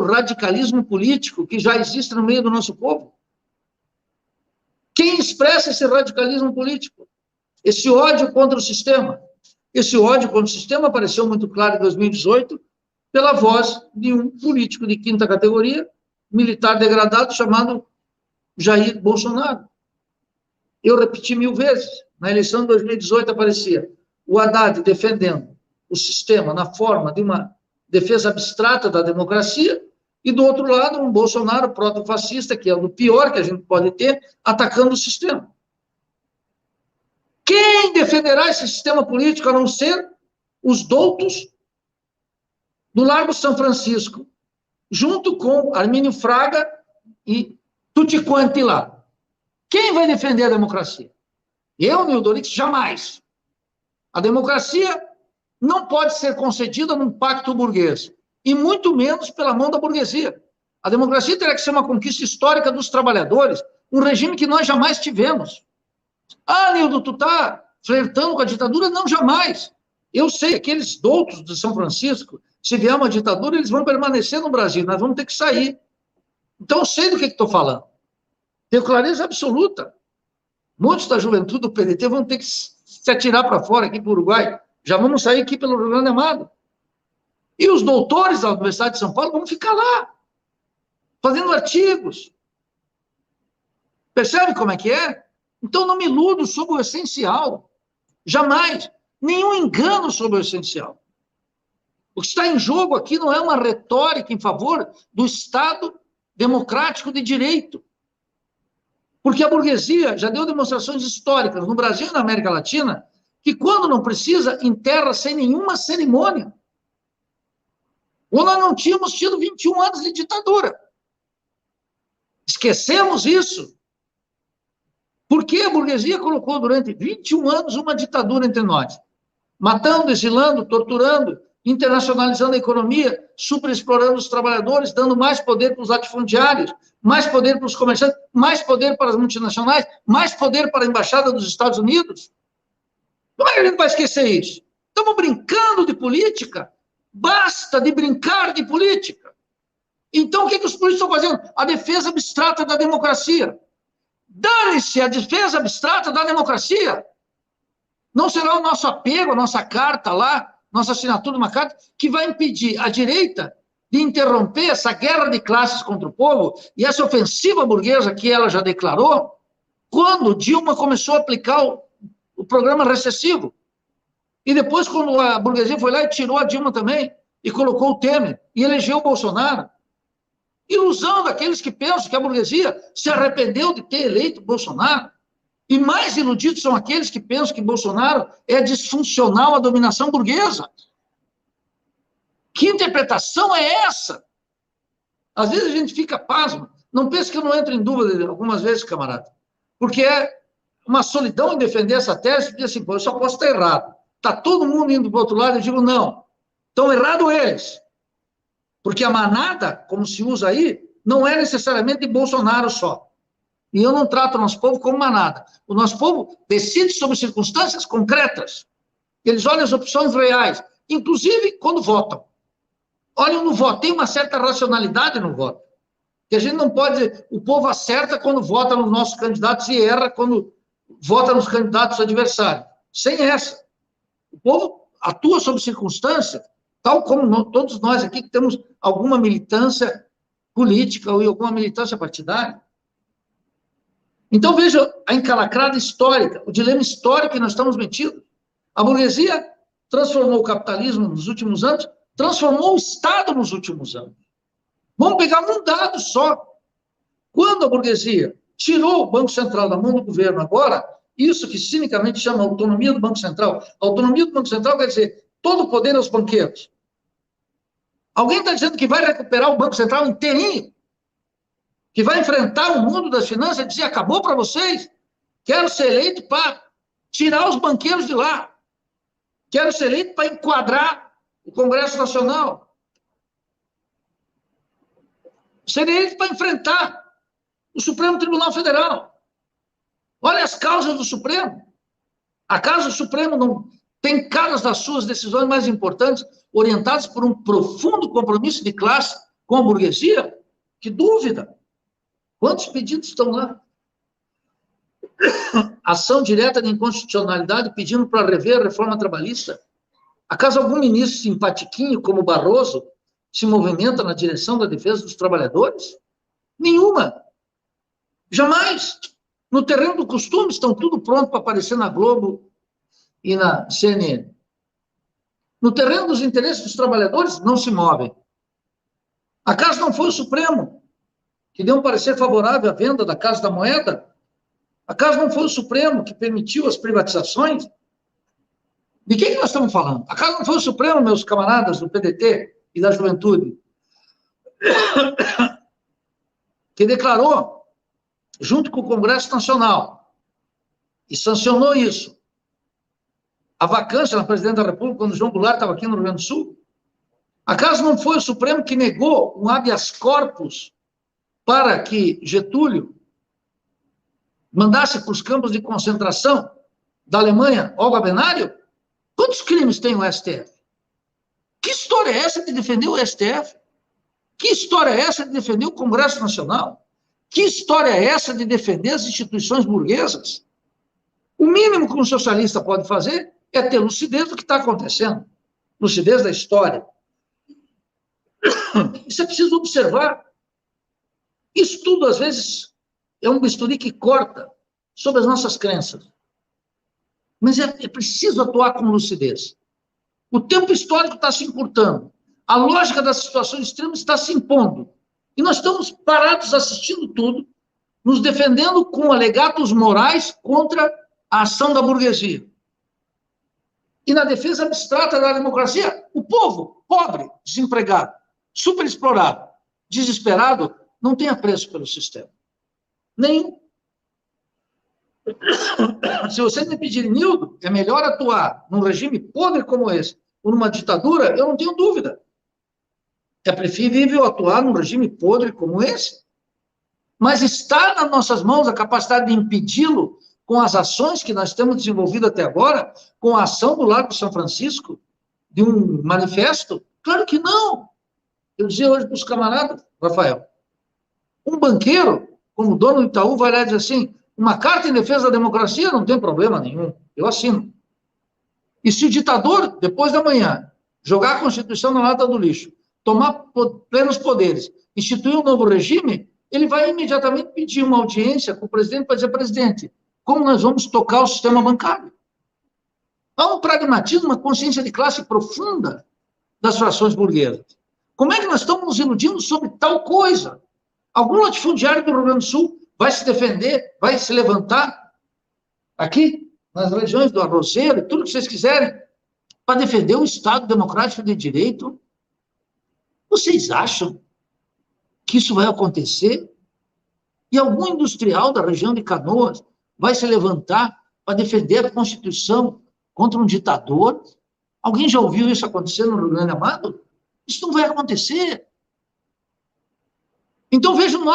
radicalismo político que já existe no meio do nosso povo? Quem expressa esse radicalismo político? Esse ódio contra o sistema. Esse ódio contra o sistema apareceu muito claro em 2018 pela voz de um político de quinta categoria, militar degradado, chamado Jair Bolsonaro. Eu repeti 1000 vezes. Na eleição de 2018 aparecia o Haddad defendendo o sistema na forma de uma defesa abstrata da democracia, e do outro lado um Bolsonaro proto-fascista, que é o pior que a gente pode ter, atacando o sistema. Quem defenderá esse sistema político a não ser os doutos do Largo São Francisco, junto com Armínio Fraga e tutti quanti lá? Quem vai defender a democracia? Eu, Nildo Orix, jamais. A democracia não pode ser concedida num pacto burguês, e muito menos pela mão da burguesia. A democracia terá que ser uma conquista histórica dos trabalhadores, um regime que nós jamais tivemos. Ah, Nildo, tu está flertando com a ditadura? Não, jamais. Eu sei, aqueles doutos de São Francisco, se vier uma ditadura, eles vão permanecer no Brasil, nós vamos ter que sair. Então, eu sei do que estou falando. Tenho clareza absoluta. Muitos da juventude do PDT vão ter que se atirar para fora aqui para o Uruguai. Já vamos sair aqui pelo Rio Grande do Norte. E os doutores da Universidade de São Paulo vão ficar lá, fazendo artigos. Percebe como é que é? Então, não me iludo sobre o essencial. Jamais. Nenhum engano sobre o essencial. O que está em jogo aqui não é uma retórica em favor do Estado democrático de direito. Porque a burguesia já deu demonstrações históricas no Brasil e na América Latina que, quando não precisa, enterra sem nenhuma cerimônia. Ou nós não tínhamos tido 21 anos de ditadura. Esquecemos isso. Porque a burguesia colocou durante 21 anos uma ditadura entre nós, matando, exilando, torturando, internacionalizando a economia, superexplorando os trabalhadores, dando mais poder para os latifundiários, mais poder para os comerciantes, mais poder para as multinacionais, mais poder para a embaixada dos Estados Unidos. Como é que a gente vai esquecer isso? Estamos brincando de política? Basta de brincar de política. Então, o que os políticos estão fazendo? A defesa abstrata da democracia. Dane-se a defesa abstrata da democracia. Não será o nosso apego, a nossa carta lá, nossa assinatura de uma carta, que vai impedir a direita de interromper essa guerra de classes contra o povo e essa ofensiva burguesa que ela já declarou, quando Dilma começou a aplicar o programa recessivo. E depois, quando a burguesia foi lá e tirou a Dilma também, e colocou o Temer, e elegeu o Bolsonaro. Ilusão daqueles que pensam que a burguesia se arrependeu de ter eleito Bolsonaro. E mais iludidos são aqueles que pensam que Bolsonaro é disfuncional à dominação burguesa. Que interpretação é essa? Às vezes a gente fica pasmo. Não pense que eu não entro em dúvida algumas vezes, camarada. Porque é uma solidão em defender essa tese, porque assim, pô, eu só posso estar errado. Está todo mundo indo para o outro lado, eu digo, não. Estão errados eles. Porque a manada, como se usa aí, não é necessariamente de Bolsonaro só. E eu não trato o nosso povo como manada. O nosso povo decide sobre circunstâncias concretas. Eles olham as opções reais, inclusive quando votam. Olham no voto, tem uma certa racionalidade no voto. Que a gente não pode... O povo acerta quando vota nos nossos candidatos e erra quando vota nos candidatos adversários. Sem essa. O povo atua sob circunstâncias, tal como todos nós aqui que temos alguma militância política ou alguma militância partidária. Então, veja a encalacrada histórica, o dilema histórico que nós estamos metidos. A burguesia transformou o capitalismo nos últimos anos, transformou o Estado nos últimos anos. Vamos pegar um dado só. Quando a burguesia tirou o Banco Central da mão do governo agora, isso que cinicamente chama autonomia do Banco Central. A autonomia do Banco Central quer dizer todo o poder aos banqueiros. Alguém está dizendo que vai recuperar o Banco Central inteirinho? Que vai enfrentar o mundo das finanças e dizer, acabou para vocês? Quero ser eleito para tirar os banqueiros de lá. Quero ser eleito para enquadrar o Congresso Nacional. Ser eleito para enfrentar o Supremo Tribunal Federal. Olha as causas do Supremo. Acaso o Supremo não tem caras das suas decisões mais importantes orientadas por um profundo compromisso de classe com a burguesia? Que dúvida! Quantos pedidos estão lá? Ação direta de inconstitucionalidade pedindo para rever a reforma trabalhista. Acaso algum ministro simpatiquinho, como Barroso, se movimenta na direção da defesa dos trabalhadores? Nenhuma. Jamais. No terreno do costume, estão tudo pronto para aparecer na Globo e na CNN. No terreno dos interesses dos trabalhadores, não se movem. Acaso não foi o Supremo que deu um parecer favorável à venda da Casa da Moeda? Acaso não foi o Supremo que permitiu as privatizações? De quem que nós estamos falando? Acaso não foi o Supremo, meus camaradas do PDT e da Juventude, que declarou, junto com o Congresso Nacional, e sancionou isso, a vacância na presidente da República, quando o João Goulart estava aqui no Rio Grande do Sul? Acaso não foi o Supremo que negou um habeas corpus para que Getúlio mandasse para os campos de concentração da Alemanha Olga Benário? Quantos crimes tem o STF? Que história é essa de defender o STF? Que história é essa de defender o Congresso Nacional? Que história é essa de defender as instituições burguesas? O mínimo que um socialista pode fazer é ter lucidez do que está acontecendo, lucidez da história. Isso é preciso observar. Isso tudo, às vezes, é um bisturi que corta sobre as nossas crenças. Mas é preciso atuar com lucidez. O tempo histórico está se encurtando. A lógica das situações extremas está se impondo. E nós estamos parados assistindo tudo, nos defendendo com alegatos morais contra a ação da burguesia. E na defesa abstrata da democracia, o povo, pobre, desempregado, superexplorado, desesperado, não tem apreço pelo sistema. Nenhum. Se você me pedir, Nildo, é melhor atuar num regime podre como esse, ou numa ditadura, eu não tenho dúvida. É preferível atuar num regime podre como esse. Mas está nas nossas mãos a capacidade de impedi-lo com as ações que nós temos desenvolvido até agora, com a ação do Largo São Francisco, de um manifesto? Claro que não. Eu dizia hoje para os camaradas, Rafael, um banqueiro, como dono do Itaú, vai lá e diz assim, uma carta em defesa da democracia não tem problema nenhum, eu assino. E se o ditador, depois da manhã, jogar a Constituição na lata do lixo, tomar plenos poderes, instituir um novo regime, ele vai imediatamente pedir uma audiência com o presidente para dizer, presidente, como nós vamos tocar o sistema bancário? Há um pragmatismo, uma consciência de classe profunda das frações burguesas. Como é que nós estamos nos iludindo sobre tal coisa? Algum latifundiário do Rio Grande do Sul vai se defender, vai se levantar aqui, nas regiões do Arrozeiro, e tudo que vocês quiserem, para defender o Estado democrático de direito? Vocês acham que isso vai acontecer? E algum industrial da região de Canoas vai se levantar para defender a Constituição contra um ditador? Alguém já ouviu isso acontecer no Rio Grande do Sul? Isso não vai acontecer. Então, vejam nós.